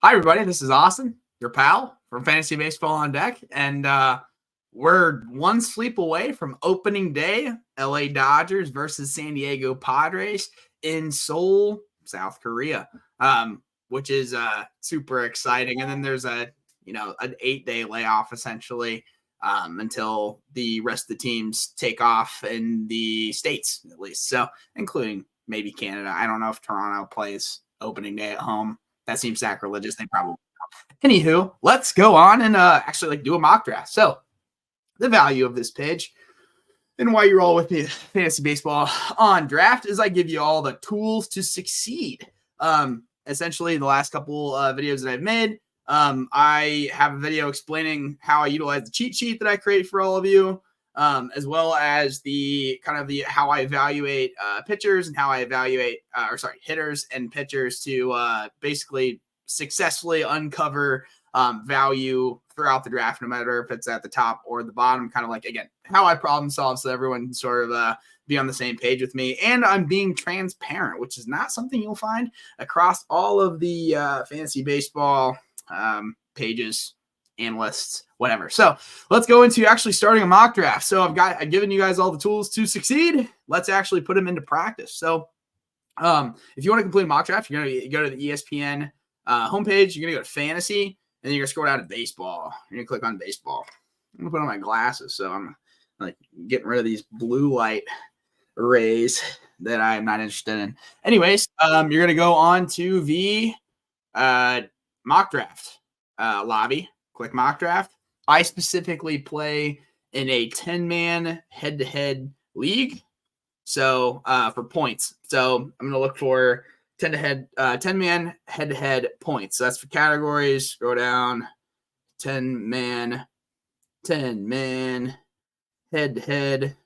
Hi, everybody. This is Austin, your pal from Fantasy Baseball on Deck. And we're one sleep away from opening day, LA Dodgers versus San Diego Padres in Seoul, South Korea, which is super exciting. And then there's an 8-day layoff essentially until the rest of the teams take off in the States, at least. So, including maybe Canada. I don't know if Toronto plays opening day at home. That seems sacrilegious. They probably. Anywho, let's go on and actually do a mock draft. So, the value of this page and why you're all with me, Fantasy Baseball on Draft, is I give you all the tools to succeed. Essentially, the last couple videos that I've made, I have a video explaining how I utilize the cheat sheet that I create for all of you, as well as the how I evaluate pitchers and how I evaluate hitters and pitchers to basically successfully uncover value throughout the draft, no matter if it's at the top or the bottom. Kind of like, again, how I problem solve so everyone can sort of be on the same page with me. And I'm being transparent, which is not something you'll find across all of the fantasy baseball pages, analysts, whatever. So let's go into actually starting a mock draft. So I've given you guys all the tools to succeed. Let's actually put them into practice. So if you want to complete a mock draft, you're going to go to the ESPN homepage. You're going to go to fantasy, and then you're going to scroll down to baseball. You're going to click on baseball. I'm going to put on my glasses, so I'm like getting rid of these blue light rays that I'm not interested in. Anyways, you're going to go on to the mock draft lobby. Click mock draft. I specifically play in a 10-man head-to-head league. So for points. So I'm going to look for 10-man head-to-head points. So that's for categories. Go down 10-man head-to-head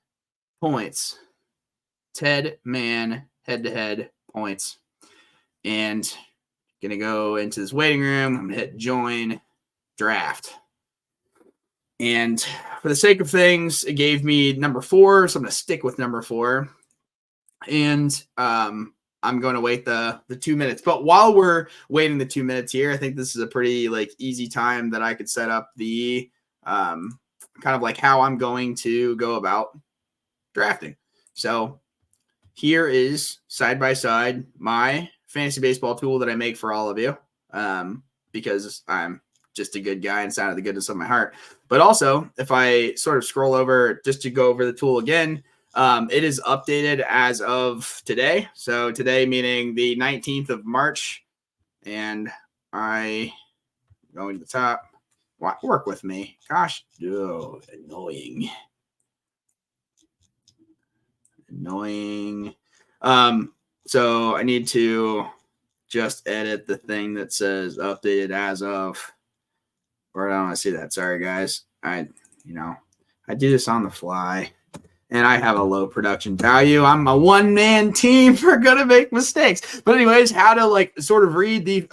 points. 10-man head-to-head points. And going to go into this waiting room. I'm going to hit join draft. And for the sake of things, it gave me number 4, so I'm going to stick with number 4. And I'm going to wait the 2 minutes. But while we're waiting the 2 minutes here, I think this is a pretty easy time that I could set up the kind of how I'm going to go about drafting. So here is side by side my fantasy baseball tool that I make for all of you, because I'm just a good guy inside of the goodness of my heart. But also, if I sort of scroll over just to go over the tool again, it is updated as of today. So today meaning the 19th of March. And I going to the top. Work with me. Gosh, annoying. So I need to just edit the thing that says updated as of. Or I don't want to see that. Sorry, guys. I do this on the fly, and I have a low production value. I'm a one-man team. We're gonna make mistakes. But anyways, how to sort of read the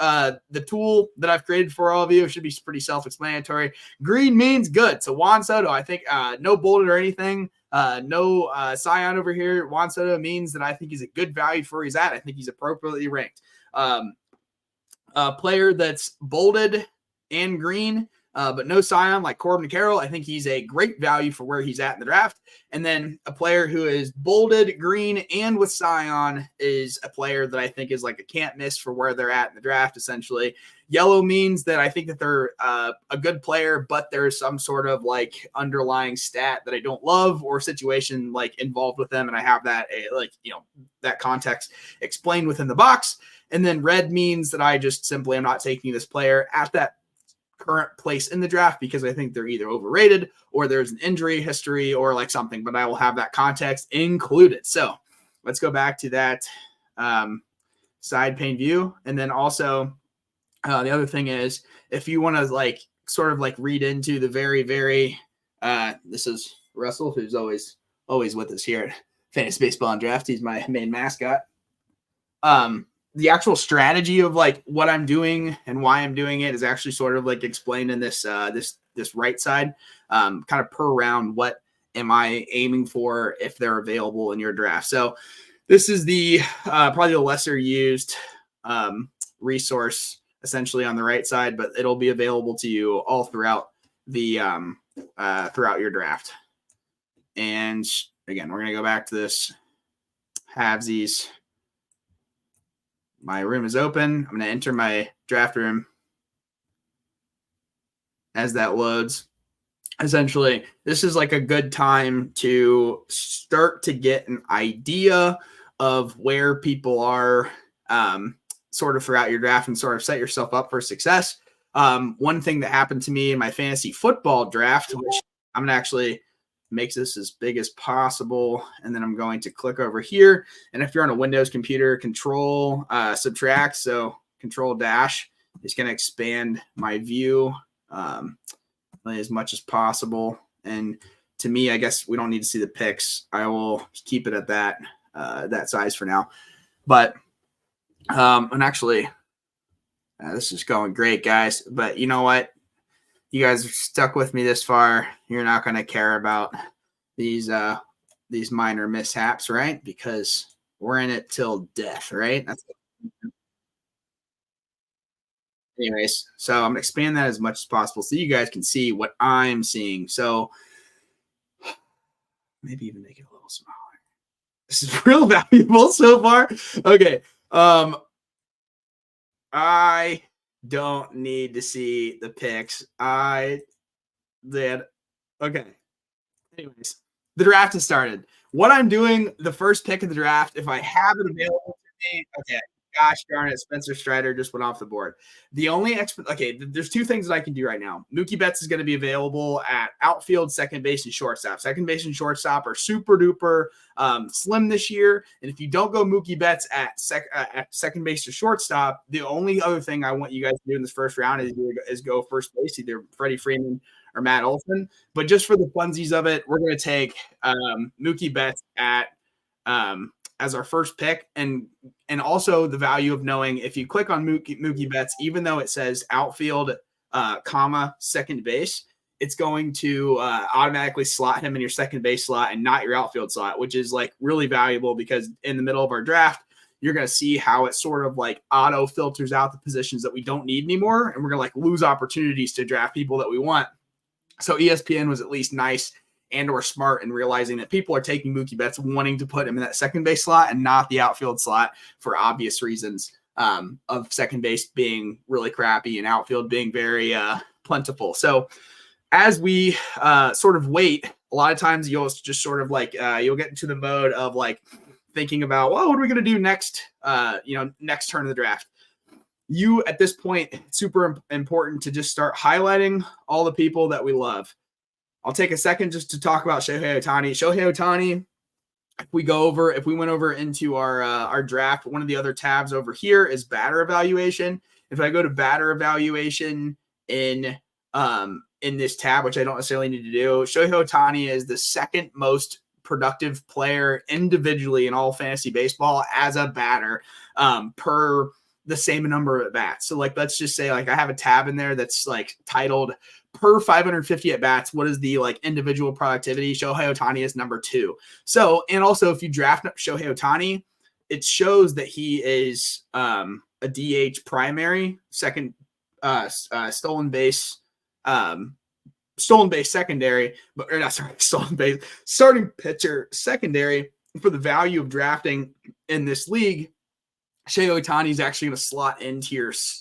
tool that I've created for all of you should be pretty self-explanatory. Green means good. So Juan Soto, I think no bolded or anything. No Scion over here. Juan Soto means that I think he's a good value for where he's at. I think he's appropriately ranked. A player that's bolded and green, but no Scion like Corbin Carroll. I think he's a great value for where he's at in the draft. And then a player who is bolded, green, and with Scion is a player that I think is a can't miss for where they're at in the draft, essentially. Yellow means that I think that they're a good player, but there's some sort of underlying stat that I don't love or situation involved with them. And I have that, that context explained within the box. And then red means that I just simply am not taking this player at that current place in the draft because I think they're either overrated or there's an injury history or something, but I will have that context included. So let's go back to that side pane view. And then also the other thing is if you want to sort of read into the very, very, this is Russell, who's always with us here at Fantasy Baseball on Draft. He's my main mascot. The actual strategy of what I'm doing and why I'm doing it is actually sort of explained in this this right side, kind of per round. What am I aiming for if they're available in your draft? So this is the probably the lesser used resource essentially on the right side, but it'll be available to you all throughout the throughout your draft. And again, we're going to go back to this halvesies. My room is open. I'm going to enter my draft room as that loads. Essentially, this is like a good time to start to get an idea of where people are sort of throughout your draft and sort of set yourself up for success. One thing that happened to me in my fantasy football draft, which I'm going to actually make this as big as possible, and then I'm going to click over here. And if you're on a Windows computer, control subtract, so control dash is going to expand my view as much as possible. And to me, I guess we don't need to see the picks. I will keep it at that size for now. But and actually, this is going great, guys. But you know what? You guys are stuck with me this far. You're not going to care about these minor mishaps, right? Because we're in it till death, right? Anyways, so I'm going to expand that as much as possible so you guys can see what I'm seeing. So maybe even make it a little smaller. This is real valuable so far. Okay. I don't need to see the picks. I did. Okay. Anyways, the draft has started. What I'm doing, the first pick of the draft, if I have it available to me, okay. Gosh darn it, Spencer Strider just went off the board. The only there's two things that I can do right now. Mookie Betts is going to be available at outfield, second base, and shortstop. Second base and shortstop are super duper slim this year. And if you don't go Mookie Betts at second base or shortstop, the only other thing I want you guys to do in this first round is go first base, either Freddie Freeman or Matt Olson. But just for the funsies of it, we're going to take Mookie Betts at as our first pick, and also the value of knowing if you click on Mookie Betts, even though it says outfield, second base, it's going to automatically slot him in your second base slot and not your outfield slot, which is like really valuable because in the middle of our draft, you're going to see how it sort of like auto filters out the positions that we don't need anymore. And we're going to like lose opportunities to draft people that we want. So ESPN was at least nice and or smart in realizing that people are taking Mookie Betts, wanting to put him in that second base slot and not the outfield slot for obvious reasons of second base being really crappy and outfield being very plentiful. So as we sort of wait, a lot of times you'll just sort of like you'll get into the mode of like thinking about, well, what are we going to do next, next turn of the draft? You, at this point, it's super important to just start highlighting all the people that we love. I'll take a second just to talk about Shohei Ohtani. Shohei Ohtani, if we went over into our draft, one of the other tabs over here is batter evaluation. If I go to batter evaluation in this tab, which I don't necessarily need to do, Shohei Ohtani is the second most productive player individually in all fantasy baseball as a batter per the same number of at bats. So like, let's just say like I have a tab in there that's like titled per 550 at bats. What is the like individual productivity? Shohei Ohtani is number 2. So, and also if you draft Shohei Ohtani, it shows that he is a DH primary, second stolen base secondary, but or not sorry, stolen base starting pitcher secondary. For the value of drafting in this league, Shohei Ohtani is actually going to slot into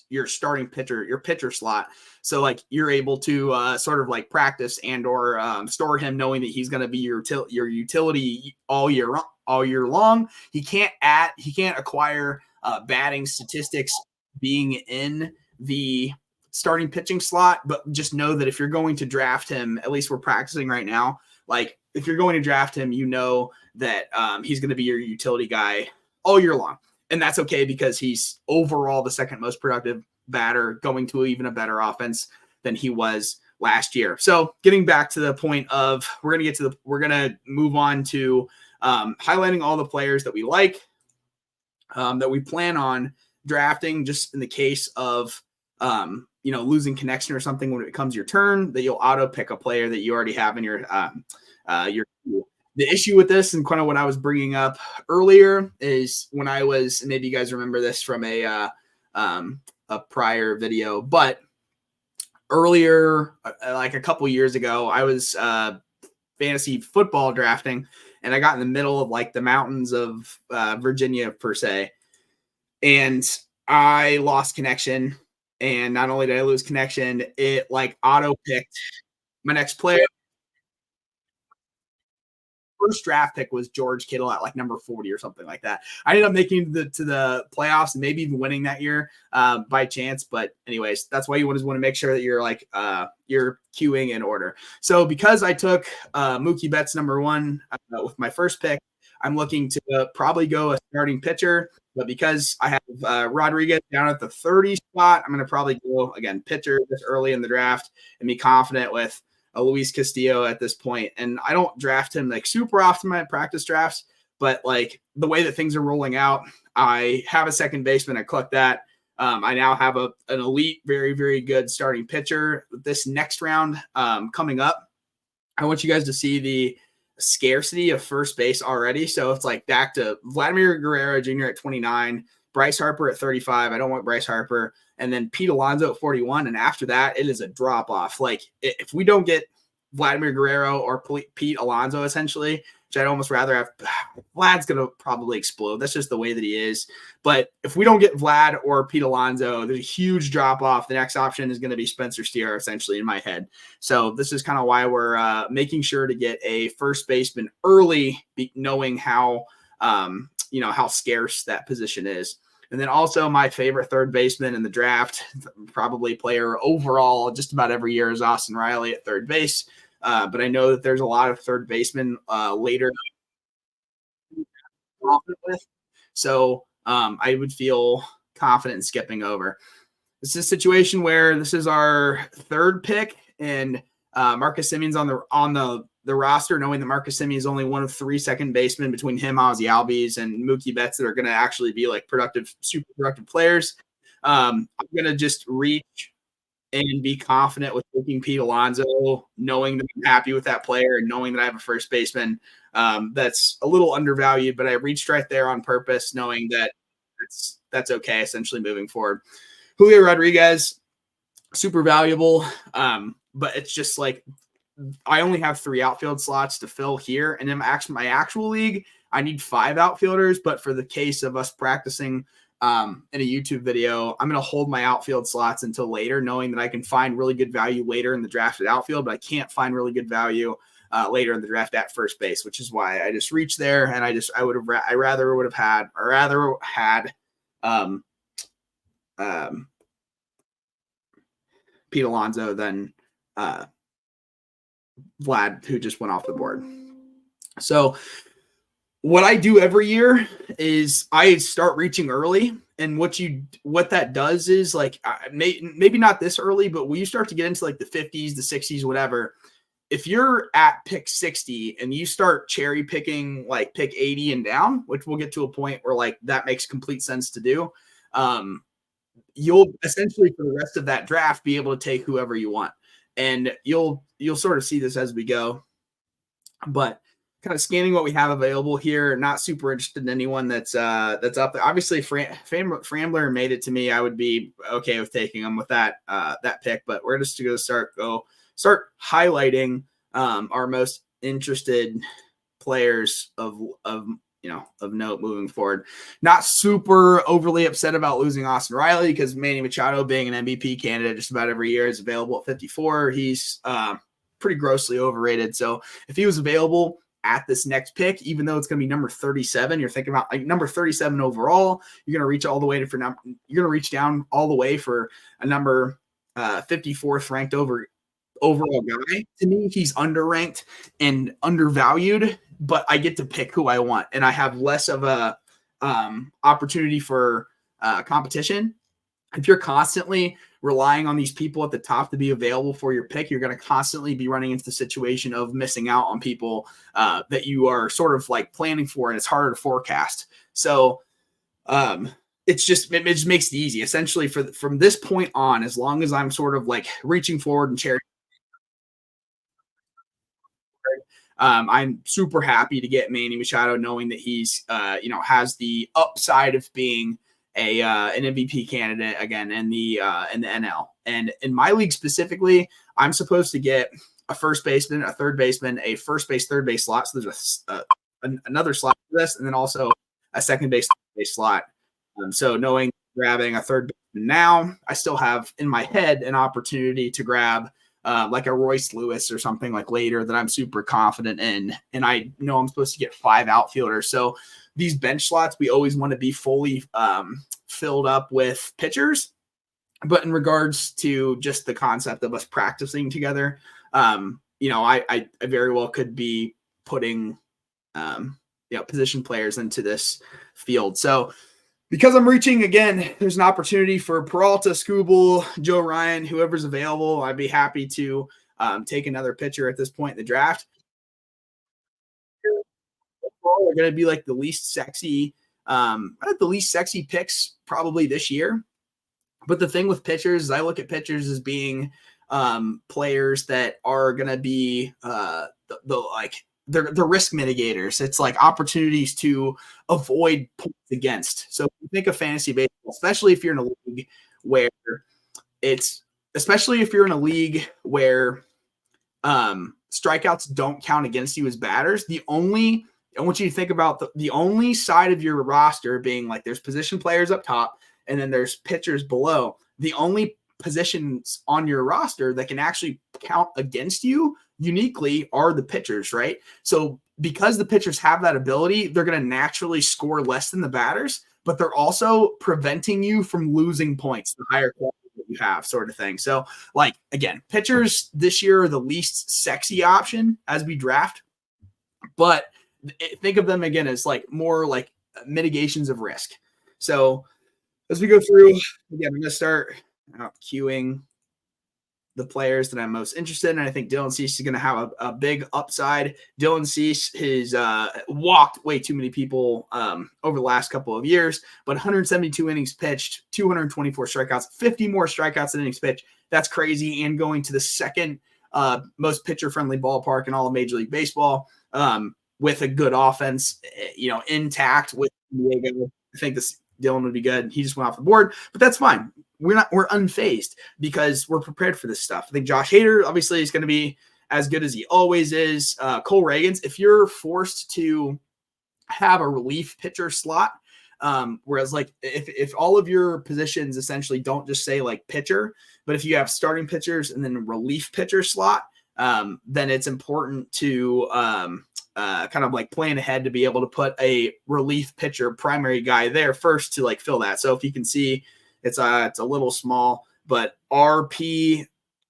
your starting pitcher, your pitcher slot. So like you're able to sort of like practice and or store him, knowing that he's going to be your utility all year long. He can't acquire batting statistics being in the starting pitching slot, but just know that if you're going to draft him, at least we're practicing right now. Like if you're going to draft him, you know that he's going to be your utility guy all year long. And that's okay because he's overall the second most productive batter, going to even a better offense than he was last year. So getting back to the point of we're going to move on to highlighting all the players that we like, that we plan on drafting, just in the case of losing connection or something when it comes your turn, that you'll auto pick a player that you already have in your queue. The issue with this, and kind of what I was bringing up earlier, is when I was, maybe you guys remember this from a a prior video. But earlier, like a couple years ago, I was fantasy football drafting, and I got in the middle of like the mountains of Virginia per se, and I lost connection. And not only did I lose connection, it like auto picked my next player. First draft pick was George Kittle at like number 40 or something like that. I ended up making to the playoffs and maybe even winning that year by chance. But anyways, that's why you want to make sure that you're like you're queuing in order. So because I took Mookie Betts number one with my first pick, I'm looking to probably go a starting pitcher. But because I have Rodriguez down at the 30 spot, I'm going to probably go again pitcher this early in the draft and be confident with a Luis Castillo at this point. And I don't draft him like super often in my practice drafts, but like the way that things are rolling out, I have a second baseman. I click that. I now have an elite, very, very good starting pitcher. This next round coming up, I want you guys to see the scarcity of first base already. So it's like back to Vladimir Guerrero Jr. at 29, Bryce Harper at 35. I don't want Bryce Harper. And then Pete Alonso at 41. And after that, it is a drop off. Like if we don't get Vladimir Guerrero or Pete Alonso, essentially, which I'd almost rather have, Vlad's going to probably explode. That's just the way that he is. But if we don't get Vlad or Pete Alonso, there's a huge drop off. The next option is going to be Spencer Steer, essentially, in my head. So this is kind of why we're making sure to get a first baseman early, knowing how, how scarce that position is. And then also my favorite third baseman in the draft, probably player overall just about every year, is Austin Riley at third base. But I know that there's a lot of third basemen later with. So I would feel confident in skipping over. This is a situation where this is our third pick, and Marcus Semion's on the roster, knowing that Marcus Semien is only one of three second basemen between him, Ozzy Albies, and Mookie Betts that are going to actually be like super productive players. I'm going to just reach and be confident with taking Pete Alonso, knowing that I'm happy with that player and knowing that I have a first baseman that's a little undervalued, but I reached right there on purpose, knowing that that's okay, essentially moving forward. Julio Rodriguez, super valuable, but it's just like I only have 3 outfield slots to fill here, and in my actual league, I need 5 outfielders. But for the case of us practicing in a YouTube video, I'm going to hold my outfield slots until later, knowing that I can find really good value later in the drafted outfield, but I can't find really good value later in the draft at first base, which is why I just reached there, and I rather had Pete Alonso than Vlad, who just went off the board. So what I do every year is I start reaching early. And what that does is like maybe not this early, but when you start to get into like the 50s, the 60s, whatever, if you're at pick 60 and you start cherry picking like pick 80 and down, which we'll get to a point where like that makes complete sense to do, you'll essentially for the rest of that draft be able to take whoever you want. And you'll sort of see this as we go. But kind of scanning what we have available here, not super interested in anyone that's up there. Obviously, Frambler made it to me. I would be okay with taking him with that pick. But we're just going to start highlighting our most interested players of note moving forward. Not super overly upset about losing Austin Riley because Manny Machado, being an MVP candidate just about every year, is available at 54. He's pretty grossly overrated. So if he was available at this next pick, even though it's going to be number 37, you're thinking about like number 37 overall, you're going to reach all the way you're going to reach down all the way for a number 54th ranked overall guy. To me, he's underranked and undervalued, but I get to pick who I want, and I have less of a opportunity for competition. If you're constantly relying on these people at the top to be available for your pick, you're going to constantly be running into the situation of missing out on people that you are sort of like planning for, and it's harder to forecast. So it just makes it easy. Essentially, from this point on, as long as I'm sort of like reaching forward and cherry, I'm super happy to get Manny Machado, knowing that he's has the upside of being an MVP candidate again in the NL. And in my league specifically, I'm supposed to get a first baseman, a third baseman, a first base, third base slot. So there's another slot for this, and then also a second base, third base slot. So knowing grabbing a third baseman now, I still have in my head an opportunity to grab like a Royce Lewis or something like later that I'm super confident in. And I know I'm supposed to get 5 outfielders. So these bench slots, we always want to be fully filled up with pitchers. But in regards to just the concept of us practicing together, I very well could be putting, position players into this field. So because I'm reaching again, there's an opportunity for Peralta, Skubal, Joe Ryan, whoever's available. I'd be happy to take another pitcher at this point in the draft. Are going to be like the least sexy picks probably this year. But the thing with pitchers is I look at pitchers as being players that are going to be the risk mitigators. It's like opportunities to avoid points against. So if you think of fantasy baseball, especially if you're in a league where strikeouts don't count against you as batters, I want you to think about the only side of your roster being like there's position players up top and then there's pitchers below. The only positions on your roster that can actually count against you uniquely are the pitchers, right? So because the pitchers have that ability, they're going to naturally score less than the batters, but they're also preventing you from losing points, the higher quality that you have, sort of thing. So, like, again, pitchers this year are the least sexy option as we draft, but think of them again as like more like mitigations of risk. So as we go through, again, I'm going to start queuing the players that I'm most interested in. I think Dylan Cease is going to have a big upside. Dylan Cease has walked way too many people over the last couple of years, but 172 innings pitched, 224 strikeouts, 50 more strikeouts than innings pitched. That's crazy. And going to the second most pitcher-friendly ballpark in all of Major League Baseball with a good offense, intact with Diego. I think Dylan would be good. He just went off the board, but that's fine. We're unfazed because we're prepared for this stuff. I think Josh Hader obviously is going to be as good as he always is. Cole Reagans, if you're forced to have a relief pitcher slot, whereas like if all of your positions essentially don't just say like pitcher, but if you have starting pitchers and then relief pitcher slot, then it's important to kind of like plan ahead to be able to put a relief pitcher primary guy there first to like fill that. So if you can see, it's a little small, but RP,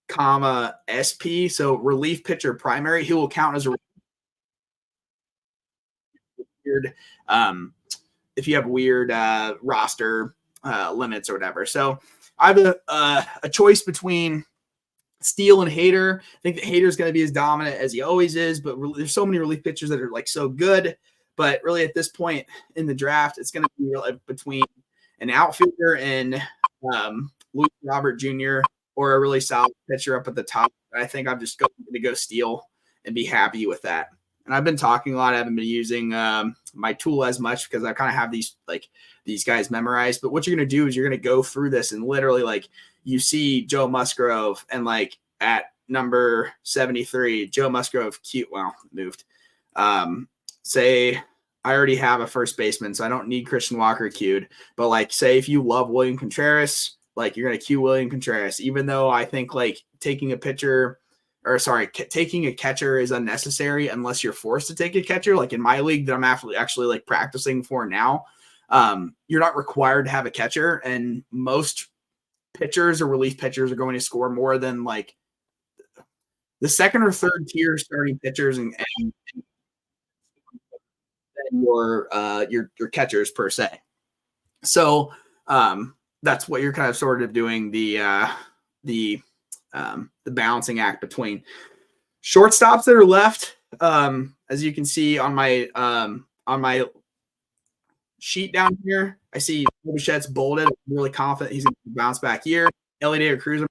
SP. So relief pitcher primary, he will count as a weird, if you have weird roster limits or whatever. So I have a choice between Steele and Hader. I think that Hader's going to be as dominant as he always is, but there's so many relief pitchers that are like so good. But really at this point in the draft, it's going to be between an outfielder and Luis Robert Jr. or a really solid pitcher up at the top. I think I'm just going to go Steele and be happy with that. And I've been talking a lot. I haven't been using my tool as much because I kind of have these guys memorized. But what you're going to do is you're going to go through this and literally like you see Joe Musgrove and like at number 73, Joe Musgrove moved. Say I already have a first baseman, so I don't need Christian Walker queued. But like say if you love William Contreras, like you're going to queue William Contreras, even though I think like taking a catcher is unnecessary unless you're forced to take a catcher. Like in my league that I'm actually like practicing for now, you're not required to have a catcher, and most pitchers or relief pitchers are going to score more than like the second or third tier starting pitchers and your catchers per se. So that's what you're kind of sort of doing the balancing act between. Shortstops that are left, as you can see on my sheet down here, I see Bichette's bolded. I'm really confident he's going to bounce back here. Ellie De La Cruz,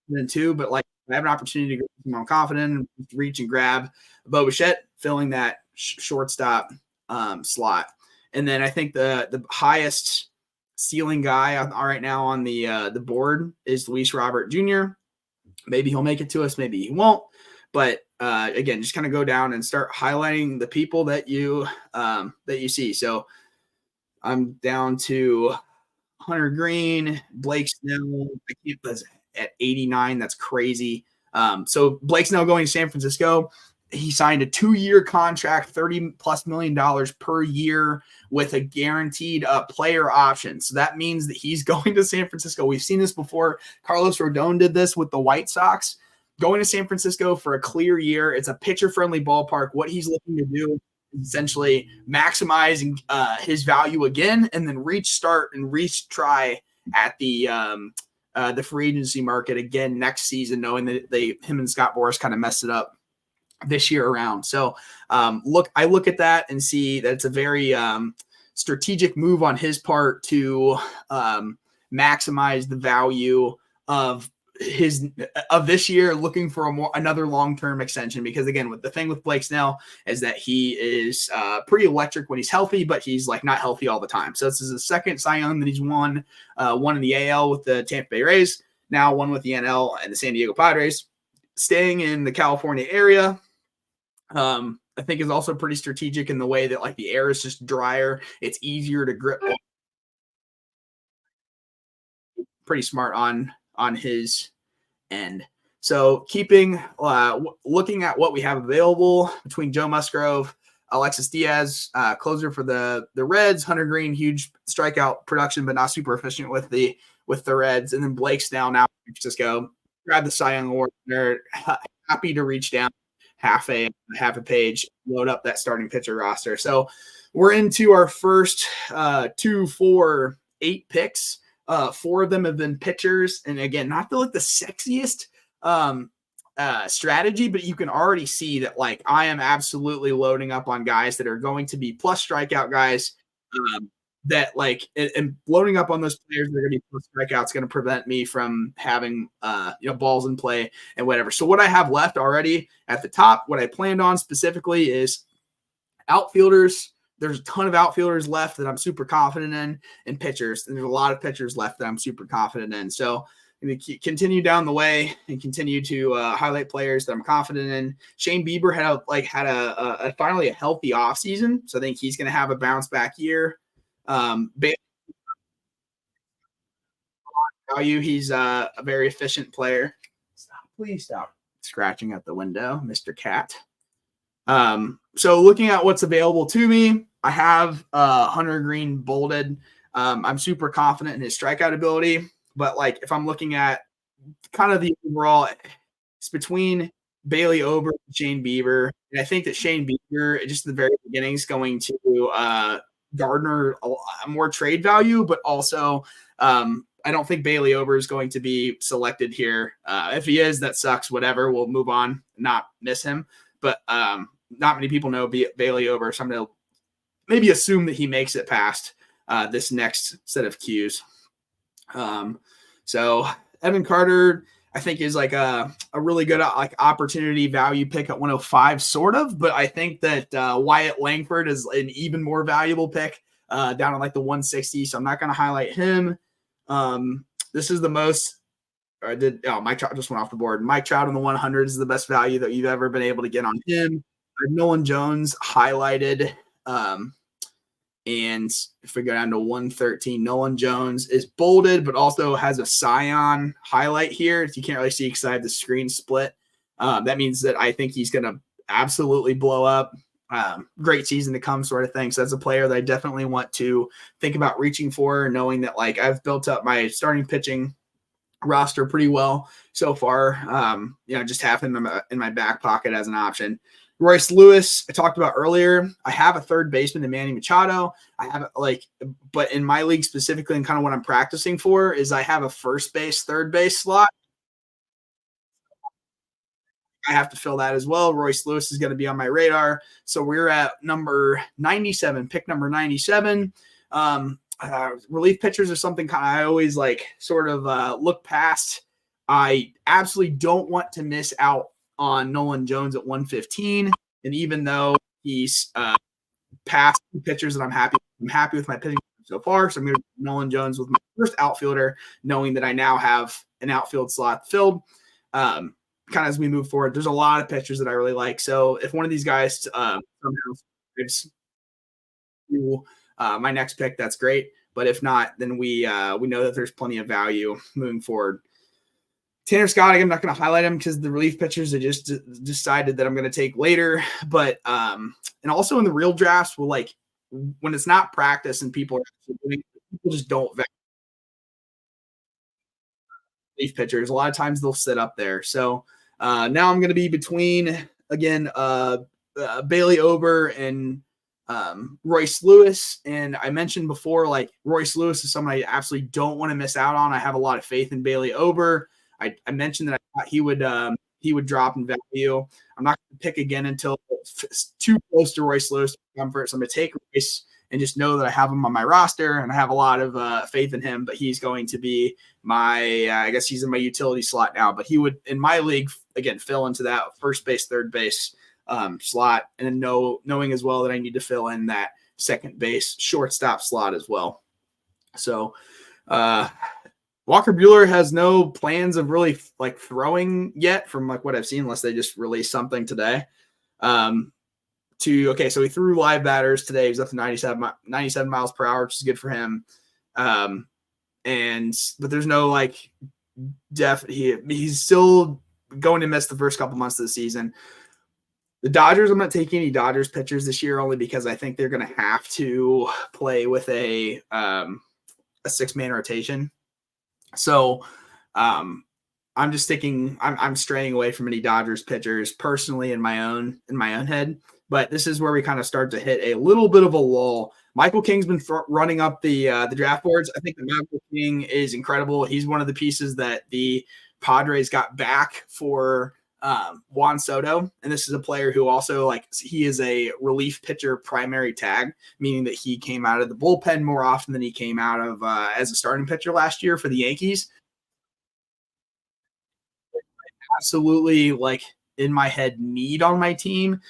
then too, but like I have an opportunity to go more confident and reach and grab Bo Bichette, filling that shortstop slot. And then I think the highest ceiling guy right now on the board is Luis Robert Jr. Maybe he'll make it to us, maybe he won't. But again, just kind of go down and start highlighting the people that you see. So I'm down to Hunter Green, Blake Snell. I can't at 89. That's crazy. So Blake Snell going to San Francisco. He signed a 2-year contract, $30+ million per year with a guaranteed player option. So that means that he's going to San Francisco. We've seen this before. Carlos Rodon did this with the White Sox. Going to San Francisco for a clear year. It's a pitcher-friendly ballpark. What he's looking to do is essentially maximize his value again, and then retry at the free agency market again next season, knowing that him and Scott Boras kind of messed it up this year around. So I look at that and see that it's a very strategic move on his part to maximize the value of this year, looking for another long-term extension. Because again, the thing with Blake Snell is that he is pretty electric when he's healthy, but he's like not healthy all the time. So this is the second Cy Young that he's won, one in the AL with the Tampa Bay Rays, now one with the NL and the San Diego Padres. Staying in the California area, I think is also pretty strategic in the way that like the air is just drier. It's easier to grip. Pretty smart on his end. So looking at what we have available between Joe Musgrove, Alexis Diaz, closer for the Reds, Hunter Green, huge strikeout production, but not super efficient with the Reds, and then Blake Snell now in San Francisco. Grab the Cy Young Award. They're happy to reach down half a page, load up that starting pitcher roster. So we're into our first 2, 4, 8 picks. 4 of them have been pitchers, and again, not the sexiest strategy, but you can already see that like I am absolutely loading up on guys that are going to be plus strikeout guys. That like and loading up on those players that are going to be plus strikeouts going to prevent me from having balls in play and whatever. So what I have left already at the top, what I planned on specifically is outfielders. There's a ton of outfielders left that I'm super confident in, and pitchers. And there's a lot of pitchers left that I'm super confident in. So I'm going to continue down the way and continue to highlight players that I'm confident in. Shane Bieber had a finally a healthy offseason. So I think he's going to have a bounce back year. Value, he's a very efficient player. Please stop scratching at the window, Mr. Cat. So looking at what's available to me, I have Hunter Green bolded. I'm super confident in his strikeout ability, but like if I'm looking at kind of the overall, it's between Bailey Ober and Shane Bieber. And I think that Shane Bieber, just at the very beginning, is going to garner more trade value, but also I don't think Bailey Ober is going to be selected here. If he is, that sucks. Whatever, we'll move on, not miss him. But not many people know Bailey Ober, so I'm going to maybe assume that he makes it past this next set of cues. So Evan Carter, I think, is like a really good like opportunity value pick at 105, sort of. But I think that Wyatt Langford is an even more valuable pick down at like the 160. So I'm not going to highlight him. This is the most. Mike Trout just went off the board. Mike Trout on the 100 is the best value that you've ever been able to get on him. Nolan Jones highlighted. And if we go down to 113, Nolan Jones is bolded, but also has a Scion highlight here. You can't really see because I have the screen split. That means that I think he's going to absolutely blow up. Great season to come, sort of thing. So that's a player that I definitely want to think about reaching for, knowing that like I've built up my starting pitching roster pretty well so far. Just have him in my back pocket as an option. Royce Lewis, I talked about earlier. I have a third baseman in Manny Machado. I have but in my league specifically, and kind of what I'm practicing for is I have a first base, third base slot. I have to fill that as well. Royce Lewis is going to be on my radar. So we're at number 97, pick number 97. Relief pitchers are something I always like sort of look past. I absolutely don't want to miss out on Nolan Jones at 115. And even though he's past pitchers that I'm happy with my pitching so far. So I'm going to Nolan Jones with my first outfielder, knowing that I now have an outfield slot filled. Kind of as we move forward, there's a lot of pitchers that I really like. So if one of these guys somehow survives to my next pick, that's great. But if not, then we know that there's plenty of value moving forward. Tanner Scott, I'm not going to highlight him because the relief pitchers I just decided that I'm going to take later. But and also in the real drafts, we'll like when it's not practice and people just don't value relief pitchers. A lot of times they'll sit up there. So now I'm going to be between again Bailey Ober and Royce Lewis. And I mentioned before, like Royce Lewis is someone I absolutely don't want to miss out on. I have a lot of faith in Bailey Ober. I mentioned that I thought he would drop in value. I'm not going to pick again until it's too close to Royce Lewis comfort. So I'm going to take Royce and just know that I have him on my roster and I have a lot of faith in him. But he's going to be my I guess he's in my utility slot now. But he would in my league again fill into that first base, third base slot, and then knowing as well that I need to fill in that second base, shortstop slot as well. So Walker Buehler has no plans of really like throwing yet from like what I've seen, unless they just released something today. So he threw live batters today. He's up to 97 miles per hour, which is good for him. But there's no like he's still going to miss the first couple months of the season. The Dodgers, I'm not taking any Dodgers pitchers this year only because I think they're going to have to play with a 6-man rotation. So I'm just thinking I'm straying away from any Dodgers pitchers personally in my own head. But this is where we kind of start to hit a little bit of a lull. Michael King's been running up the draft boards. I think that Michael King is incredible. He's one of the pieces that the Padres got back for Juan Soto. And this is a player who also he is a relief pitcher primary tag, meaning that he came out of the bullpen more often than he came out of as a starting pitcher last year for the Yankees. Absolutely in my head need on my team.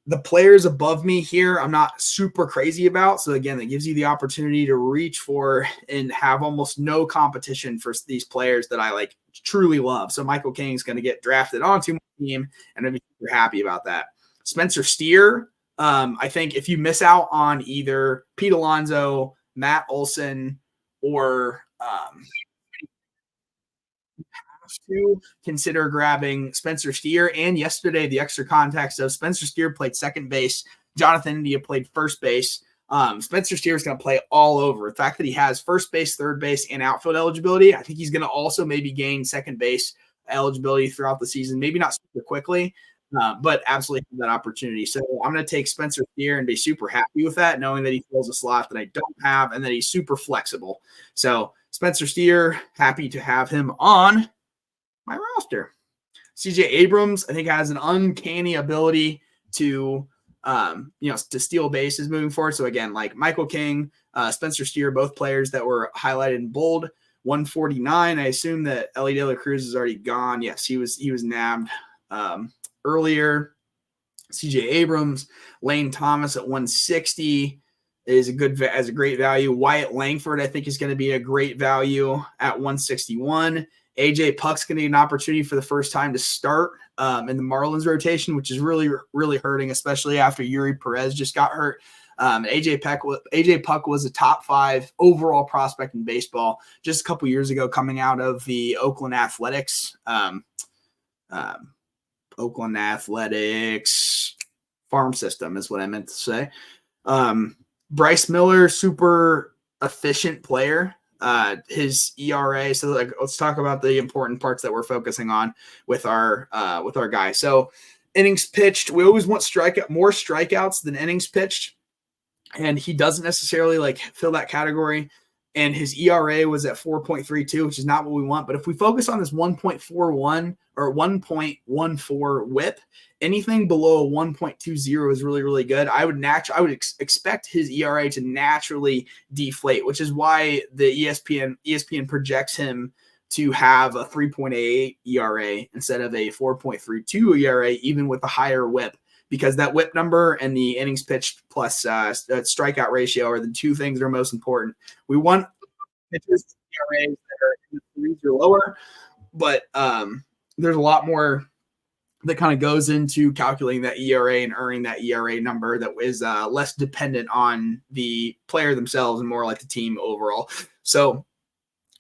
The players above me here, I'm not super crazy about. So again, it gives you the opportunity to reach for and have almost no competition for these players that I truly love. So Michael King's going to get drafted onto my team, and I'm super happy about that. Spencer Steer, I think if you miss out on either Pete Alonso, Matt Olson, or to consider grabbing Spencer Steer. And yesterday, the extra context of Spencer Steer played second base. Jonathan India played first base. Spencer Steer is going to play all over. The fact that he has first base, third base, and outfield eligibility, I think he's going to also maybe gain second base eligibility throughout the season. Maybe not super quickly, but absolutely have that opportunity. So I'm going to take Spencer Steer and be super happy with that, knowing that he fills a slot that I don't have and that he's super flexible. So Spencer Steer, happy to have him on my roster. CJ Abrams, I think, has an uncanny ability to steal bases moving forward. So again, Michael King, Spencer Steer, both players that were highlighted in bold. 149. I assume that Ellie De La Cruz is already gone. Yes, he was nabbed earlier. CJ Abrams, Lane Thomas at 160 is a great value. Wyatt Langford, I think, is going to be a great value at 161. AJ Puck's going to get an opportunity for the first time to start in the Marlins rotation, which is really, really hurting, especially after Yuri Perez just got hurt. AJ Puck was a top 5 overall prospect in baseball just a couple years ago, coming out of the Oakland Athletics. Oakland Athletics farm system is what I meant to say. Bryce Miller, super efficient player. His ERA. So let's talk about the important parts that we're focusing on with our guy. So innings pitched, we always want more strikeouts than innings pitched. And he doesn't necessarily fill that category. And his ERA was at 4.32, which is not what we want. But if we focus on this 1.41 or 1.14 whip, anything below a 1.20 is really, really good. I would expect his ERA to naturally deflate, which is why the ESPN projects him to have a 3.88 ERA instead of a 4.32 ERA, even with a higher whip. because that whip number and the innings pitched plus strikeout ratio are the two things that are most important. We want pitchers ERAs that are in the threes or lower, but there's a lot more that kind of goes into calculating that ERA and earning that ERA number that is less dependent on the player themselves and more like the team overall. So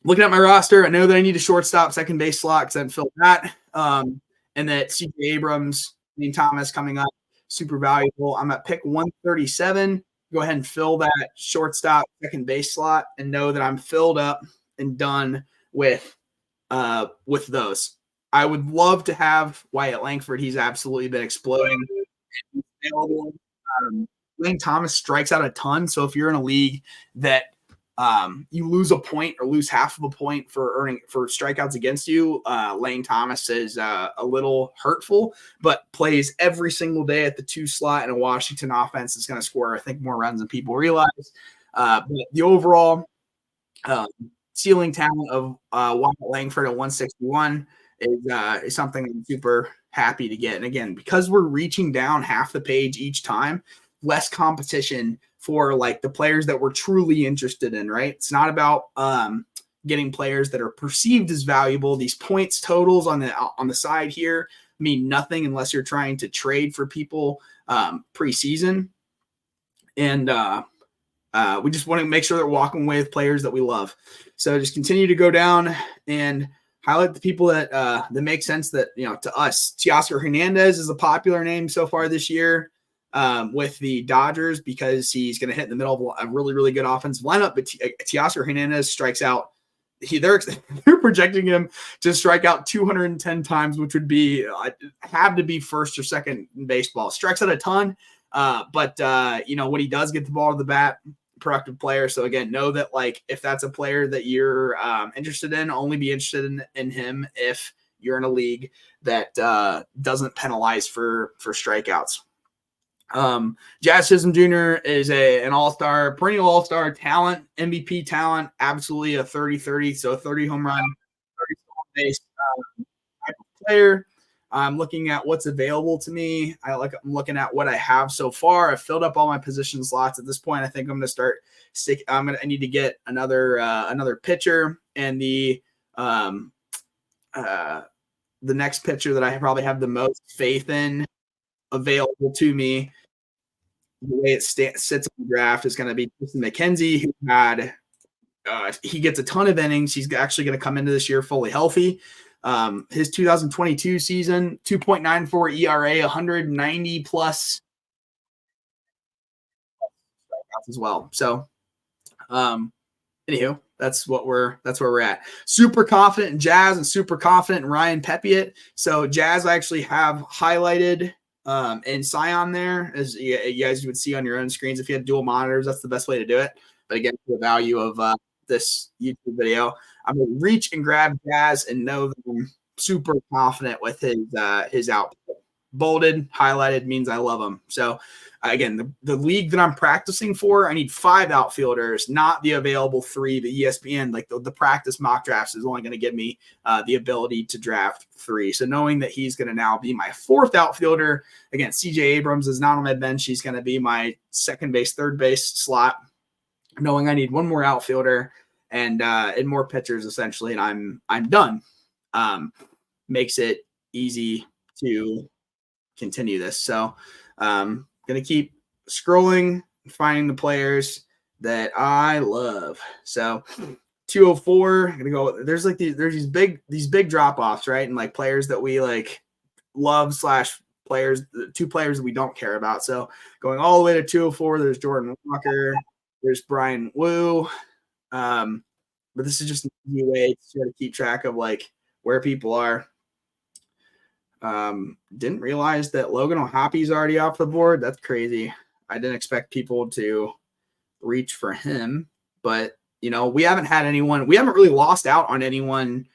looking at my roster, I know that I need a shortstop, second base slot because I haven't filled that. And that CJ Abrams, Dean Thomas coming up, super valuable. I'm at pick 137. Go ahead and fill that shortstop, second base slot, and know that I'm filled up and done with those. I would love to have Wyatt Langford. He's absolutely been exploding. Lane Thomas strikes out a ton. So if you're in a league that you lose a point or lose half of a point for strikeouts against you, Lane Thomas is a little hurtful, but plays every single day at the 2 slot in a Washington offense is going to score, I think, more runs than people realize. But the overall ceiling talent of Wyatt Langford at 161 is something I'm super happy to get. And again, because we're reaching down half the page each time, less competition for like the players that we're truly interested in, right? It's not about getting players that are perceived as valuable. These points totals on the side here mean nothing unless you're trying to trade for people preseason. And we just want to make sure that we're walking away with players that we love. So just continue to go down and highlight the people that make sense that, to us. Teoscar Hernandez is a popular name so far this year with the Dodgers because he's going to hit in the middle of a really, really good offensive lineup. But Teoscar Hernandez strikes out. They're projecting him to strike out 210 times, which would be have to be first or second in baseball. Strikes out a ton, but when he does get the ball to the bat, productive player. So again, know that like if that's a player that you're interested in, only be interested in him if you're in a league that doesn't penalize for strikeouts. Jazz Chisholm Jr. is an all-star, perennial all-star talent, MVP talent, absolutely a 30-30, so a 30 home run, 30 base type of player. I'm looking at what's available to me. I'm looking at what I have so far. I've filled up all my position slots at this point. I think I'm going to start I need to get another pitcher, and the next pitcher that I probably have the most faith in available to me, the way it sits in the draft, is going to be Tristan McKenzie, who had he gets a ton of innings. He's actually going to come into this year fully healthy. His 2022 season, 2.94 ERA, 190 plus as well. So, anywho, that's where we're at. Super confident in Jazz and super confident in Ryan Pepiot. So Jazz I actually have highlighted and Scion there, as you guys would see on your own screens. If you had dual monitors, that's the best way to do it. But again, for the value of this YouTube video, I'm going to reach and grab Jazz and know that I'm super confident with his output. Bolded, highlighted means I love him. So again, the league that I'm practicing for, I need 5 outfielders, not the available 3. The ESPN, like the practice mock drafts, is only going to give me the ability to draft 3. So knowing that he's going to now be my 4th outfielder, again, CJ Abrams is not on my bench. He's going to be my second base, third base slot. Knowing I need 1 more outfielder and more pitchers essentially, and I'm done. Makes it easy to continue this. So going to keep scrolling, finding the players that I love. So 204, I'm going to go, there's these big drop-offs, right? And like players that we like love / players, 2 players that we don't care about. So going all the way to 204, there's Jordan Walker, there's Brian Wu. But this is just an easy way to sort of keep track of like where people are. Didn't realize that Logan O'Hoppy's already off the board. That's crazy. I didn't expect people to reach for him, but we haven't really lost out on anyone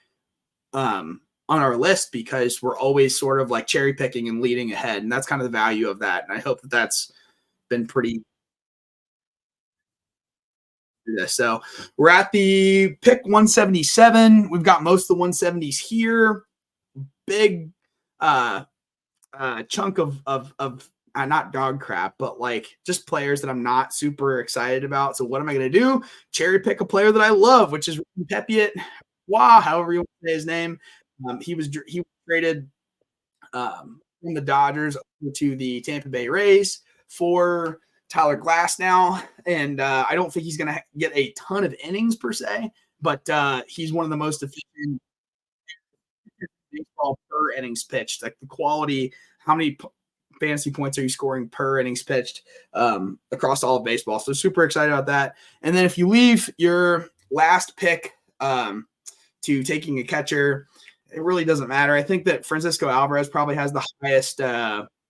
on our list because we're always sort of like cherry picking and leading ahead. And that's kind of the value of that. And I hope that that's been pretty. So we're at the pick 177. We've got most of the 170s here. Big chunk of not dog crap, but like just players that I'm not super excited about. So what am I going to do? Cherry pick a player that I love, which is Pepiot. Wow, however you want to say his name. He was traded from the Dodgers to the Tampa Bay Rays for Tyler Glass now, and I don't think he's going to get a ton of innings per se, but he's one of the most efficient baseball per innings pitched. Like the quality, how many fantasy points are you scoring per innings pitched across all of baseball? So super excited about that. And then if you leave your last pick to taking a catcher, it really doesn't matter. I think that Francisco Alvarez probably has the highest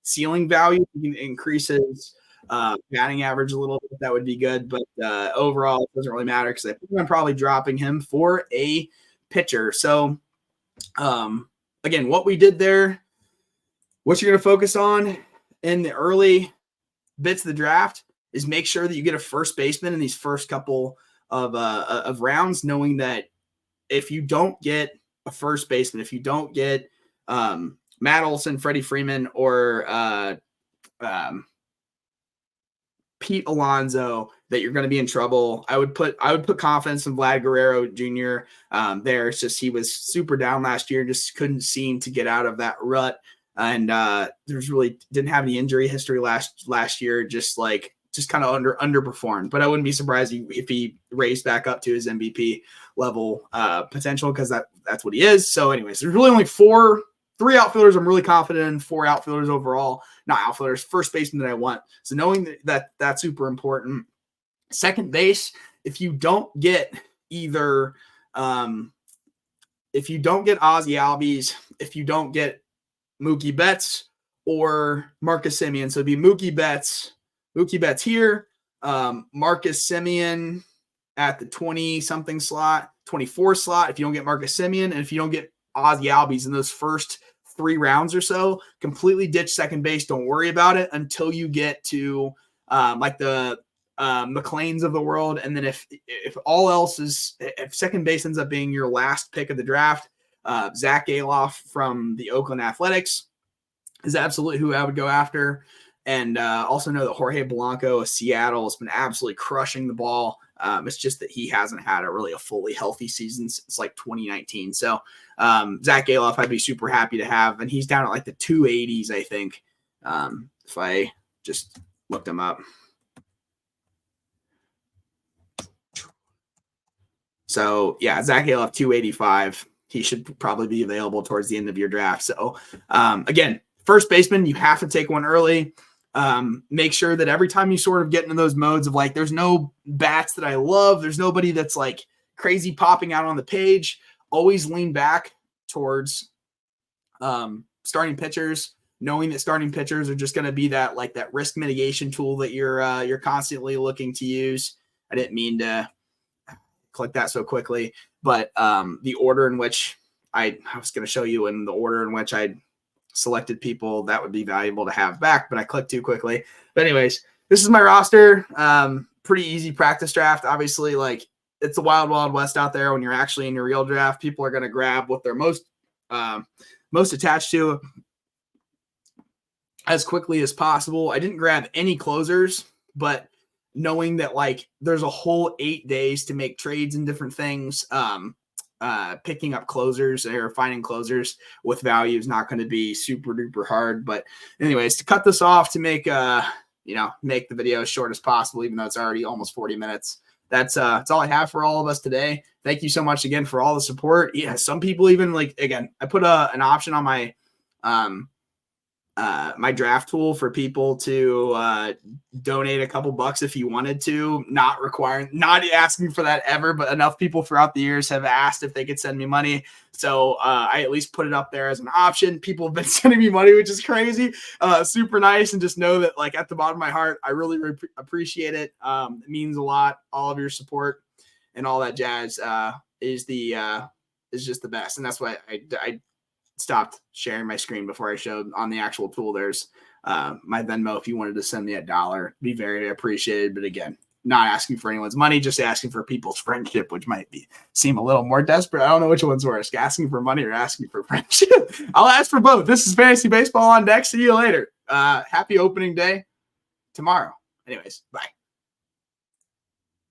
ceiling value. He can increase his batting average a little bit. That would be good. But overall, it doesn't really matter because I think I'm probably dropping him for a pitcher. So, again, what we did there, what you're going to focus on in the early bits of the draft is make sure that you get a first baseman in these first couple of rounds, knowing that if you don't get a first baseman, if you don't get Matt Olson, Freddie Freeman, or Pete Alonso, that you're going to be in trouble. I would put confidence in Vlad Guerrero Jr. There. It's just he was super down last year, just couldn't seem to get out of that rut, and there's really didn't have any injury history last year. Just kind of underperformed. But I wouldn't be surprised if he raised back up to his MVP level potential, because that's what he is. So anyways, there's really only three outfielders I'm really confident in, 4 outfielders overall, not outfielders, first baseman that I want. So knowing that's super important. Second base, if you don't get either if you don't get Ozzie Albies, if you don't get Mookie Betts or Marcus Semien, so it'd be Mookie Betts here, Marcus Semien at the 20-something slot, 24 slot, if you don't get Marcus Semien, and if you don't get Ozzie Albies in those first 3 rounds or so, completely ditch second base. Don't worry about it until you get to like the McLeans of the world. And then if all else is, if second base ends up being your last pick of the draft, Zach Galoff from the Oakland Athletics is absolutely who I would go after. And also know that Jorge Blanco of Seattle has been absolutely crushing the ball. It's just that he hasn't had a fully healthy season since like 2019. So Zach Galoff, I'd be super happy to have. And he's down at like the 280s, I think, if I just looked him up. So, yeah, Zach Galoff, 285. He should probably be available towards the end of your draft. So, again, first baseman, you have to take one early. Make sure that every time you sort of get into those modes of like, there's no bats that I love, there's nobody that's like crazy popping out on the page, always lean back towards starting pitchers, knowing that starting pitchers are just going to be that risk mitigation tool that you're constantly looking to use. I didn't mean to click that so quickly, but the order in which I was going to show you in the order in which I selected people that would be valuable to have back, but I clicked too quickly. But anyways, this is my roster. Pretty easy practice draft. Obviously, like, it's the wild, wild west out there. When you're actually in your real draft, people are going to grab what they're most attached to as quickly as possible. I didn't grab any closers, but knowing that like there's a whole 8 days to make trades and different things, picking up closers or finding closers with value is not going to be super duper hard. But anyways, to cut this off, to make make the video as short as possible, even though it's already almost 40 minutes. That's all I have for all of us today. Thank you so much again for all the support. Yeah, some people even I put an option on my my draft tool for people to donate a couple bucks if you wanted to, not asking for that ever, but enough people throughout the years have asked if they could send me money. So I at least put it up there as an option. People have been sending me money, which is crazy. Super nice. And just know that like at the bottom of my heart, I really appreciate it. It means a lot. All of your support and all that jazz is just the best. And that's why I stopped sharing my screen before I showed on the actual tool. There's my Venmo. If you wanted to send me $1, be very appreciated. But again, not asking for anyone's money, just asking for people's friendship, which might seem a little more desperate. I don't know which one's worse, asking for money or asking for friendship. I'll ask for both. This is Fantasy Baseball on Deck. See you later. happy opening day tomorrow. Anyways, bye.